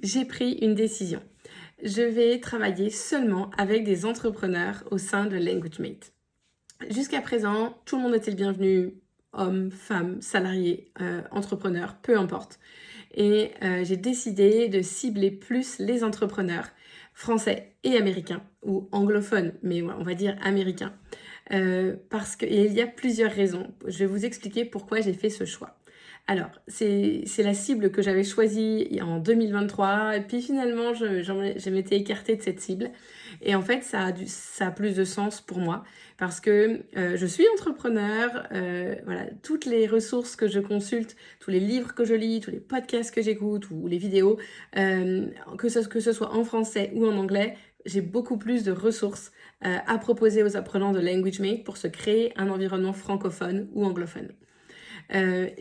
J'ai pris une décision. Je vais travailler seulement avec des entrepreneurs au sein de LanguageMate. Jusqu'à présent, tout le monde était le bienvenu, hommes, femmes, salariés, entrepreneurs, peu importe. Et j'ai décidé de cibler plus les entrepreneurs français et américains, ou anglophones, mais on va dire américains. Parce qu'il y a plusieurs raisons. Je vais vous expliquer pourquoi j'ai fait ce choix. Alors, c'est la cible que j'avais choisie en 2023, et puis finalement, je m'étais écartée de cette cible. Et en fait, ça a plus de sens pour moi, parce que je suis entrepreneur, voilà, toutes les ressources que je consulte, tous les livres que je lis, tous les podcasts que j'écoute, ou les vidéos, que ce soit en français ou en anglais, j'ai beaucoup plus de ressources à proposer aux apprenants de LanguageMate pour se créer un environnement francophone ou anglophone.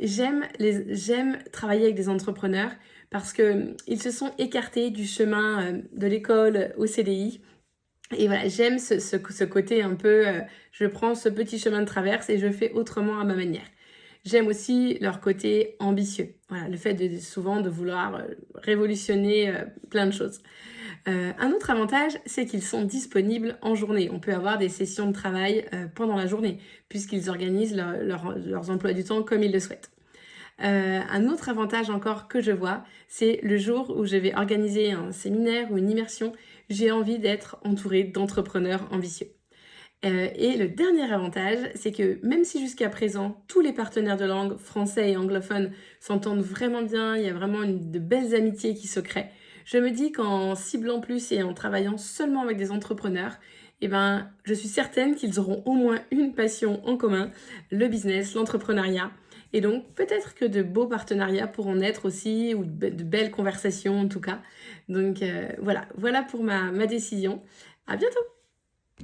J'aime travailler avec des entrepreneurs parce qu'ils se sont écartés du chemin de l'école au CDI. Et voilà, j'aime ce côté un peu, je prends ce petit chemin de traverse et je fais autrement à ma manière. J'aime aussi leur côté ambitieux. Voilà, le fait souvent de vouloir révolutionner plein de choses. Un autre avantage, c'est qu'ils sont disponibles en journée. On peut avoir des sessions de travail pendant la journée, puisqu'ils organisent leurs emplois du temps comme ils le souhaitent. Un autre avantage encore que je vois, c'est le jour où je vais organiser un séminaire ou une immersion, j'ai envie d'être entourée d'entrepreneurs ambitieux. Et le dernier avantage, c'est que même si jusqu'à présent, tous les partenaires de langue, français et anglophones, s'entendent vraiment bien, il y a vraiment de belles amitiés qui se créent, je me dis qu'en ciblant plus et en travaillant seulement avec des entrepreneurs, je suis certaine qu'ils auront au moins une passion en commun, le business, l'entrepreneuriat. Et donc, peut-être que de beaux partenariats pourront naître aussi, ou de belles conversations en tout cas. Donc voilà pour ma décision. À bientôt!